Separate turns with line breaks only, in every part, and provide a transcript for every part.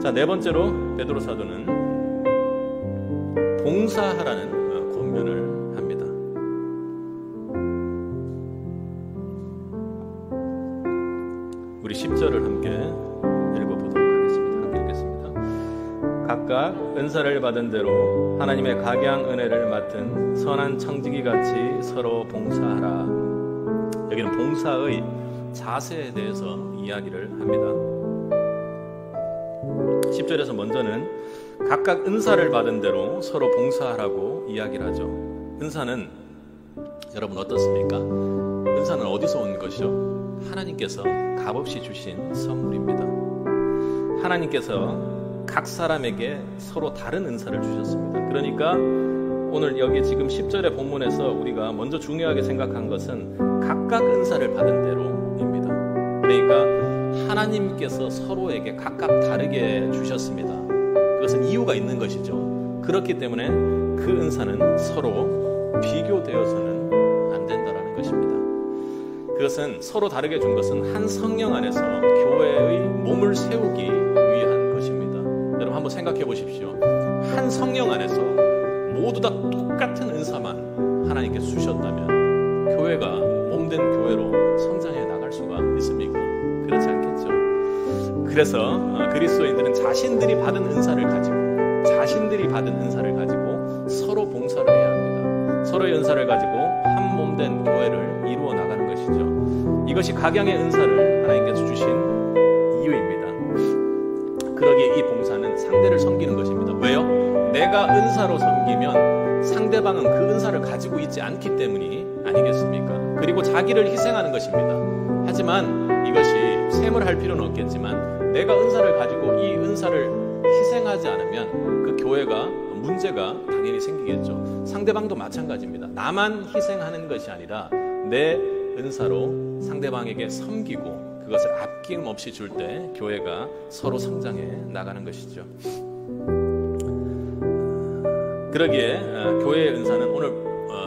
자, 네 번째로 베드로 사도는 봉사하라는 권면을 합니다. 우리 10절을 함께 읽어보도록 하겠습니다. 함께 읽겠습니다. 각각 은사를 받은 대로 하나님의 각양 은혜를 맡은 선한 청지기 같이 서로 봉사하라. 여기는 봉사의 자세에 대해서 이야기를 합니다. 10절에서 먼저는 각각 은사를 받은 대로 서로 봉사하라고 이야기를 하죠. 은사는 여러분 어떻습니까? 은사는 어디서 온 것이죠? 하나님께서 값없이 주신 선물입니다. 하나님께서 각 사람에게 서로 다른 은사를 주셨습니다. 그러니까 오늘 여기 지금 10절의 본문에서 우리가 먼저 중요하게 생각한 것은 각각 은사를 받은 대로입니다. 그러니까 하나님께서 서로에게 각각 다르게 주셨습니다. 그것은 이유가 있는 것이죠. 그렇기 때문에 그 은사는 서로 비교되어서는 안 된다는 것입니다. 그것은 서로 다르게 준 것은 한 성령 안에서 교회의 몸을 세우기 위한 것입니다. 여러분 한번 생각해 보십시오. 한 성령 안에서 모두 다 똑같은 은사만 하나님께 주셨다면 교회가 몸된 교회로 성장해 나갈 수가 있습니까? 그렇지 않겠죠. 그래서 그리스도인들은 자신들이 받은 은사를 가지고 서로 봉사를 해야 합니다. 서로의 은사를 가지고 한 몸된 교회를 이루어 나가는 것이죠. 이것이 각양의 은사를 하나님께서 주신 이유입니다. 그러기에 이 봉사는 상대를 섬기는 것입니다. 왜요? 내가 은사로 섬기면 상대방은 그 은사를 가지고 있지 않기 때문이 아니겠습니까? 그리고 자기를 희생하는 것입니다. 하지만 이것이 셈을 할 필요는 없겠지만 내가 은사를 가지고 이 은사를 희생하지 않으면 그 교회가 문제가 당연히 생기겠죠. 상대방도 마찬가지입니다. 나만 희생하는 것이 아니라 내 은사로 상대방에게 섬기고 그것을 아낌없이 줄 때 교회가 서로 성장해 나가는 것이죠. 그러기에 교회의 은사는 오늘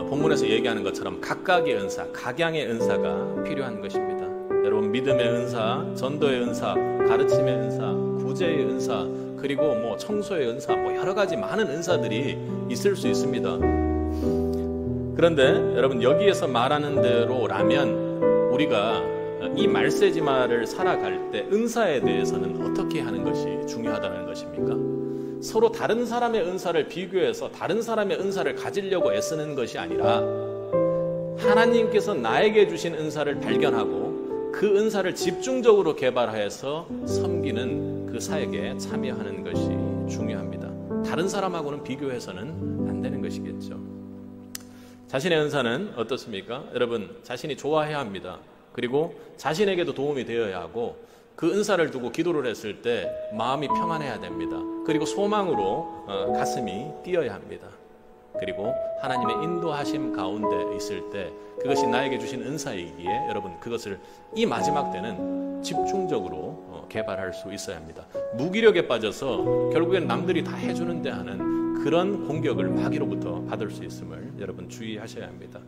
본문에서 얘기하는 것처럼 각각의 은사, 각양의 은사가 필요한 것입니다. 여러분 믿음의 은사, 전도의 은사, 가르침의 은사, 구제의 은사, 그리고 청소의 은사, 여러 가지 많은 은사들이 있을 수 있습니다. 그런데 여러분 여기에서 말하는 대로라면 우리가 이 말세지마를 살아갈 때 은사에 대해서는 어떻게 하는 것이 중요하다는 것입니까? 서로 다른 사람의 은사를 비교해서 다른 사람의 은사를 가지려고 애쓰는 것이 아니라 하나님께서 나에게 주신 은사를 발견하고 그 은사를 집중적으로 개발하여서 섬기는 그 사역에 참여하는 것이 중요합니다. 다른 사람하고는 비교해서는 안 되는 것이겠죠. 자신의 은사는 어떻습니까? 여러분 자신이 좋아해야 합니다. 그리고 자신에게도 도움이 되어야 하고 그 은사를 두고 기도를 했을 때 마음이 평안해야 됩니다. 그리고 소망으로 가슴이 뛰어야 합니다. 그리고 하나님의 인도하심 가운데 있을 때 그것이 나에게 주신 은사이기에 여러분 그것을 이 마지막 때는 집중적으로 개발할 수 있어야 합니다. 무기력에 빠져서 결국엔 남들이 다 해주는데 하는 그런 공격을 마귀로부터 받을 수 있음을 여러분 주의하셔야 합니다.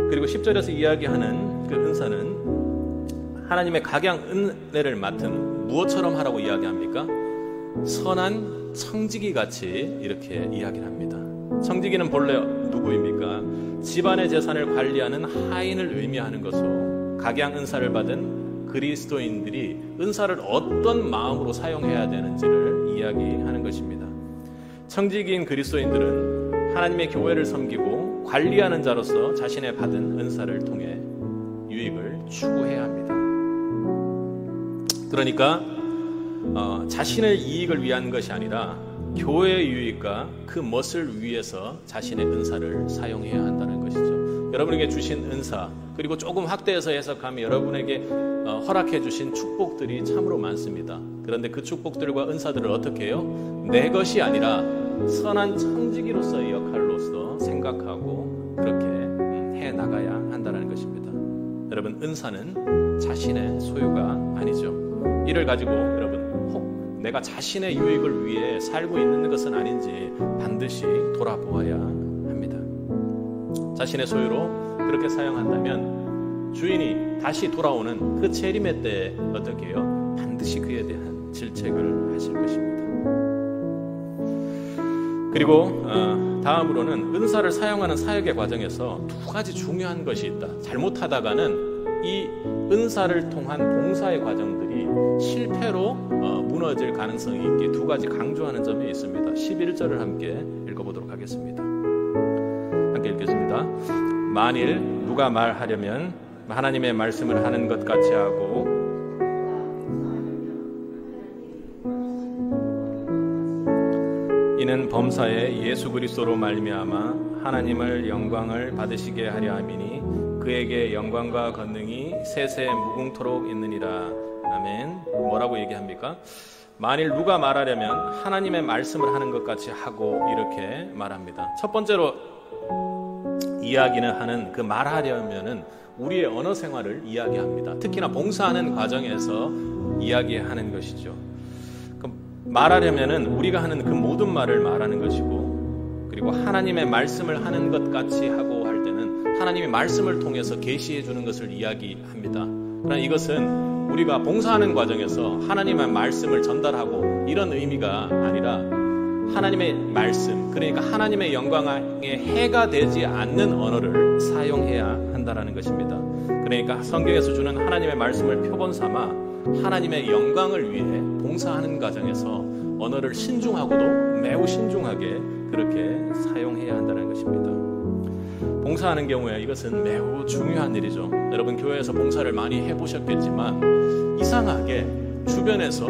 그리고 10절에서 이야기하는 그 은사는 하나님의 각양 은혜를 맡은 무엇처럼 하라고 이야기합니까? 선한 청지기 같이 이렇게 이야기를 합니다. 청지기는 본래 누구입니까? 집안의 재산을 관리하는 하인을 의미하는 것으로 각양 은사를 받은 그리스도인들이 은사를 어떤 마음으로 사용해야 되는지를 이야기하는 것입니다. 청지기인 그리스도인들은 하나님의 교회를 섬기고 관리하는 자로서 자신의 받은 은사를 통해 유익을 추구해야 합니다. 그러니까 자신의 이익을 위한 것이 아니라 교회의 유익과 그 멋을 위해서 자신의 은사를 사용해야 한다는 것이죠. 여러분에게 주신 은사 그리고 조금 확대해서 해석하면 여러분에게 허락해 주신 축복들이 참으로 많습니다. 그런데 그 축복들과 은사들을 어떻게 해요? 내 것이 아니라 선한 청지기로서의 역할로서 생각하고 그렇게 해나가야 한다는 것입니다. 여러분 은사는 자신의 소유가 아니죠. 이를 가지고 여러분 혹 내가 자신의 유익을 위해 살고 있는 것은 아닌지 반드시 돌아보아야 합니다. 자신의 소유로 그렇게 사용한다면 주인이 다시 돌아오는 그 재림의 때에 어떻게 해요? 반드시 그에 대한 질책을 하실 것입니다. 그리고 다음으로는 은사를 사용하는 사역의 과정에서 두 가지 중요한 것이 있다. 잘못하다가는 이 은사를 통한 봉사의 과정들이 실패로 무너질 가능성이 있기에 두 가지 강조하는 점이 있습니다. 11절을 함께 읽어보도록 하겠습니다. 함께 읽겠습니다. 만일 누가 말하려면 하나님의 말씀을 하는 것 같이 하고 이는 범사에 예수 그리스도로 말미암아 하나님을 영광을 받으시게 하려 함이니 그에게 영광과 권능이 세세 무궁토록 있느니라. 아멘. 뭐라고 얘기합니까? 만일 누가 말하려면 하나님의 말씀을 하는 것 같이 하고 이렇게 말합니다. 첫 번째로 이야기는 하는 그 말하려면은 우리의 언어 생활을 이야기합니다. 특히나 봉사하는 과정에서 이야기하는 것이죠. 말하려면은 우리가 하는 그 모든 말을 말하는 것이고, 그리고 하나님의 말씀을 하는 것 같이 하고 할 때는 하나님의 말씀을 통해서 계시해 주는 것을 이야기합니다. 그러나 이것은 우리가 봉사하는 과정에서 하나님의 말씀을 전달하고 이런 의미가 아니라 하나님의 말씀, 그러니까 하나님의 영광에 해가 되지 않는 언어를 사용해야 한다는 것입니다. 그러니까 성경에서 주는 하나님의 말씀을 표본 삼아 하나님의 영광을 위해 봉사하는 과정에서 언어를 신중하고도 매우 신중하게 그렇게 사용해야 한다는 것입니다. 봉사하는 경우에 이것은 매우 중요한 일이죠. 여러분 교회에서 봉사를 많이 해보셨겠지만 이상하게 주변에서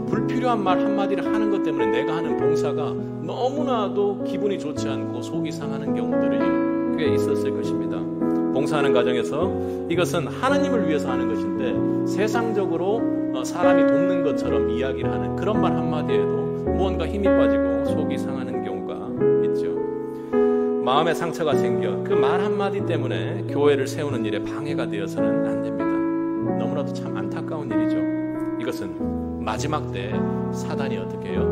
불필요한 말 한마디를 하는 것 때문에 내가 하는 봉사가 너무나도 기분이 좋지 않고 속이 상하는 경우들이 꽤 있었을 것입니다. 봉사하는 과정에서 이것은 하나님을 위해서 하는 것인데 세상적으로 사람이 돕는 것처럼 이야기를 하는 그런 말 한마디에도 무언가 힘이 빠지고 속이 상하는 경우가 있죠. 마음에 상처가 생겨 그 말 한마디 때문에 교회를 세우는 일에 방해가 되어서는 안 됩니다. 너무나도 참 안타까운 일이죠. 이것은 마지막 때 사단이 어떻게 해요?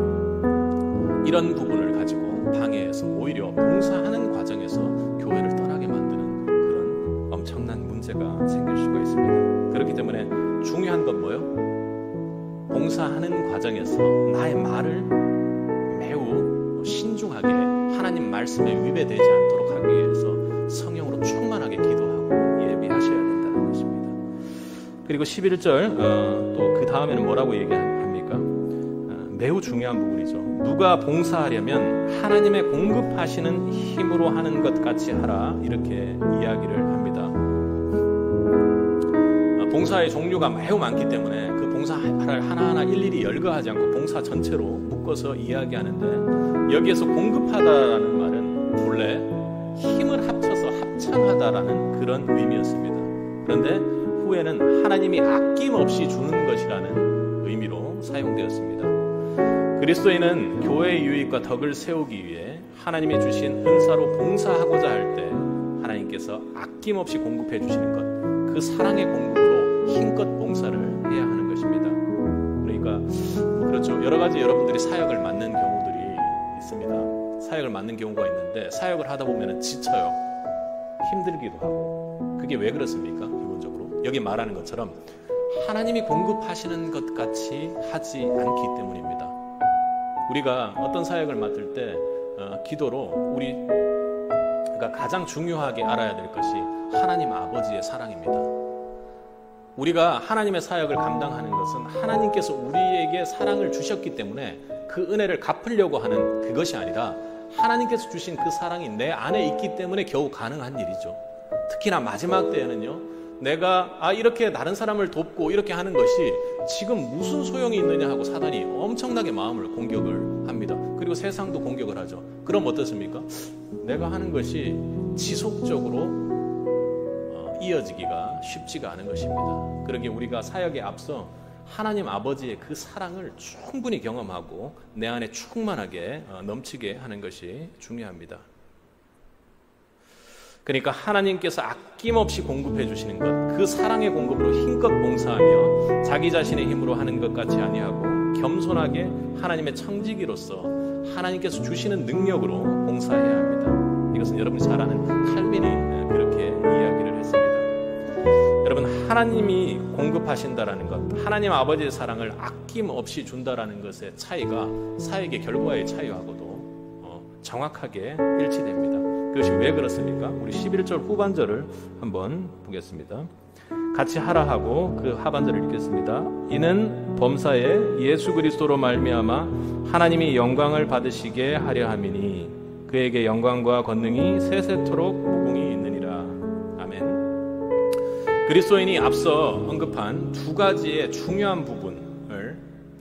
이런 부분을 가지고 방해해서 오히려 봉사하는 과정에서 교회를 떠나게 만드는 그런 엄청난 문제가 생길 수가 있습니다. 그렇기 때문에 중요한 건 뭐예요? 봉사하는 과정에서 나의 말을 매우 신중하게 하나님 말씀에 위배되지 않도록 하기 위해서 성령으로 충만하게 기도하고 예비하셔야 된다는 것입니다. 그리고 11절 또 그 다음에는 뭐라고 얘기합니까? 매우 중요한 부분이죠. 누가 봉사하려면 하나님의 공급하시는 힘으로 하는 것 같이 하라 이렇게 이야기를 합니다. 봉사의 종류가 매우 많기 때문에 그 봉사를 하나하나 일일이 열거하지 않고 봉사 전체로 묶어서 이야기하는데 여기에서 공급하다라는 말은 본래 힘을 합쳐서 합창하다라는 그런 의미였습니다. 그런데 후에는 하나님이 아낌없이 주는 것이라는 의미로 사용되었습니다. 그리스도인은 교회의 유익과 덕을 세우기 위해 하나님이 주신 은사로 봉사하고자 할 때 하나님께서 아낌없이 공급해 주시는 것, 그 사랑의 공급으로 힘껏 봉사를 해야 하는 것입니다. 그러니까 그렇죠. 여러 가지 여러분들이 사역을 맡는 경우들이 있습니다. 사역을 맡는 경우가 있는데 사역을 하다 보면 지쳐요. 힘들기도 하고. 그게 왜 그렇습니까? 기본적으로 여기 말하는 것처럼 하나님이 공급하시는 것 같이 하지 않기 때문입니다. 우리가 어떤 사역을 맡을 때 기도로 우리가 가장 중요하게 알아야 될 것이 하나님 아버지의 사랑입니다. 우리가 하나님의 사역을 감당하는 것은 하나님께서 우리에게 사랑을 주셨기 때문에 그 은혜를 갚으려고 하는 그것이 아니라 하나님께서 주신 그 사랑이 내 안에 있기 때문에 겨우 가능한 일이죠. 특히나 마지막 때에는요, 내가 이렇게 다른 사람을 돕고 이렇게 하는 것이 지금 무슨 소용이 있느냐 하고 사단이 엄청나게 마음을 공격을 합니다. 그리고 세상도 공격을 하죠. 그럼 어떻습니까? 내가 하는 것이 지속적으로 이어지기가 쉽지가 않은 것입니다. 그러기에 우리가 사역에 앞서 하나님 아버지의 그 사랑을 충분히 경험하고 내 안에 충만하게 넘치게 하는 것이 중요합니다. 그러니까 하나님께서 아낌없이 공급해 주시는 것, 그 사랑의 공급으로 힘껏 봉사하며 자기 자신의 힘으로 하는 것 같이 아니하고 겸손하게 하나님의 청지기로서 하나님께서 주시는 능력으로 봉사해야 합니다. 이것은 여러분이 잘 아는 칼빈이 그렇게 이야기를 했습니다. 여러분, 하나님이 공급하신다라는 것, 하나님 아버지의 사랑을 아낌없이 준다라는 것의 차이가 사역의 결과의 차이하고도 정확하게 일치됩니다. 그것이 왜 그렇습니까? 우리 11절 후반절을 한번 보겠습니다. 같이 하라 하고 그 하반절을 읽겠습니다. 이는 범사에 예수 그리스도로 말미암아 하나님이 영광을 받으시게 하려 함이니 그에게 영광과 권능이 세세토록 무궁히 있느니라. 아멘. 그리스도인이 앞서 언급한 두 가지의 중요한 부분을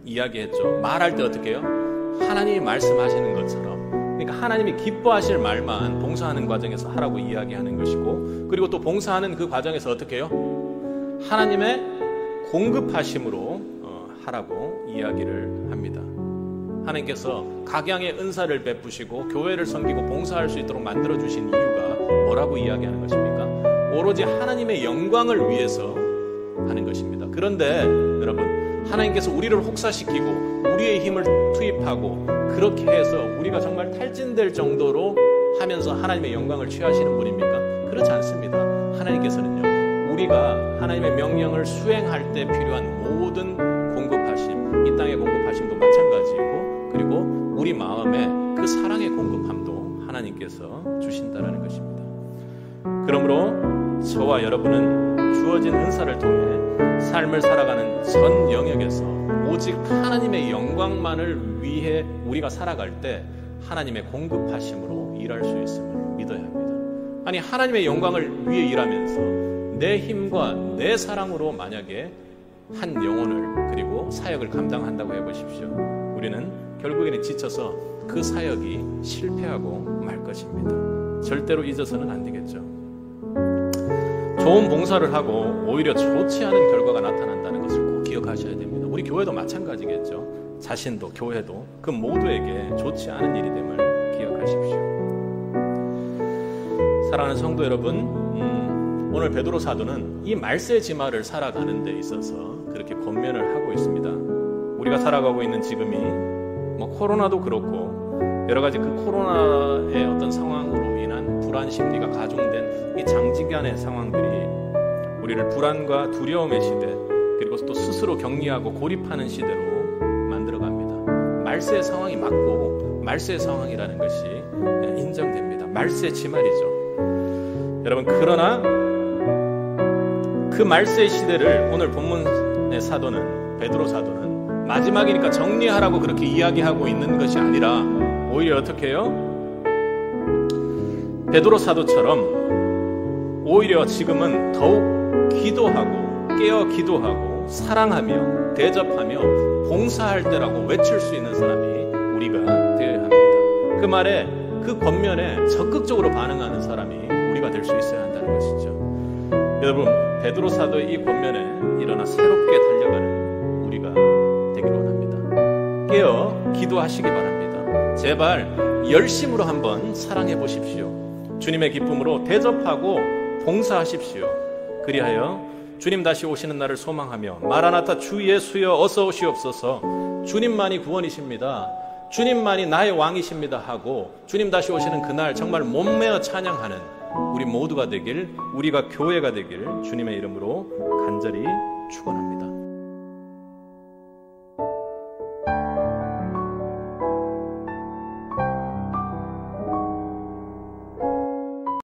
이야기했죠. 말할 때 어떻게 해요? 하나님이 말씀하시는 것처럼, 그러니까 하나님이 기뻐하실 말만 봉사하는 과정에서 하라고 이야기하는 것이고, 그리고 또 봉사하는 그 과정에서 어떻게 해요? 하나님의 공급하심으로 하라고 이야기를 합니다. 하나님께서 각양의 은사를 베푸시고 교회를 섬기고 봉사할 수 있도록 만들어주신 이유가 뭐라고 이야기하는 것입니까? 오로지 하나님의 영광을 위해서 하는 것입니다. 그런데 여러분, 하나님께서 우리를 혹사시키고 우리의 힘을 투입하고 그렇게 해서 우리가 정말 탈진될 정도로 하면서 하나님의 영광을 취하시는 분입니까? 그렇지 않습니다. 하나님께서는요, 우리가 하나님의 명령을 수행할 때 필요한 모든 공급하심, 이 땅의 공급하심도 마찬가지이고, 그리고 우리 마음에 그 사랑의 공급함도 하나님께서 주신다라는 것입니다. 그러므로 저와 여러분은 주어진 은사를 통해 삶을 살아가는 전 영역에서 오직 하나님의 영광만을 위해 우리가 살아갈 때 하나님의 공급하심으로 일할 수 있음을 믿어야 합니다. 아니, 하나님의 영광을 위해 일하면서 내 힘과 내 사랑으로 만약에 한 영혼을 그리고 사역을 감당한다고 해보십시오. 우리는 결국에는 지쳐서 그 사역이 실패하고 말 것입니다. 절대로 잊어서는 안 되겠죠. 좋은 봉사를 하고 오히려 좋지 않은 결과가 나타난다는 것을 꼭 기억하셔야 됩니다. 우리 교회도 마찬가지겠죠. 자신도 교회도 그 모두에게 좋지 않은 일이 됨을 기억하십시오. 사랑하는 성도 여러분, 오늘 베드로 사도는 이 말세지마를 살아가는 데 있어서 그렇게 권면을 하고 있습니다. 우리가 살아가고 있는 지금이 코로나도 그렇고 여러 가지 그 코로나의 어떤 상황으로 인한 불안 심리가 가중된 이 장기간의 상황들이 우리를 불안과 두려움의 시대, 그리고 또 스스로 격리하고 고립하는 시대로 만들어갑니다. 말세의 상황이 맞고 말세의 상황이라는 것이 인정됩니다. 말세지말이죠. 여러분, 그러나 그 말세의 시대를 오늘 본문의 사도는, 베드로 사도는 마지막이니까 정리하라고 그렇게 이야기하고 있는 것이 아니라 오히려 어떻게 해요? 베드로 사도처럼 오히려 지금은 더욱 기도하고 깨어 기도하고 사랑하며 대접하며 봉사할 때라고 외칠 수 있는 사람이 우리가 되어야 합니다. 그 말에, 그 권면에 적극적으로 반응하는 사람이 우리가 될 수 있어야 한다는 것이죠. 여러분, 베드로 사도의 이 권면에 일어나 새롭게 달려가는 우리가 되기를 원합니다. 깨어 기도하시기 바랍니다. 제발 열심으로 한번 사랑해 보십시오. 주님의 기쁨으로 대접하고 봉사하십시오. 그리하여 주님 다시 오시는 날을 소망하며 마라나타 주 예수여 어서 오시옵소서, 주님만이 구원이십니다, 주님만이 나의 왕이십니다 하고 주님 다시 오시는 그날 정말 몸매어 찬양하는 우리 모두가 되길, 우리가 교회가 되길 주님의 이름으로 간절히 축원합니다.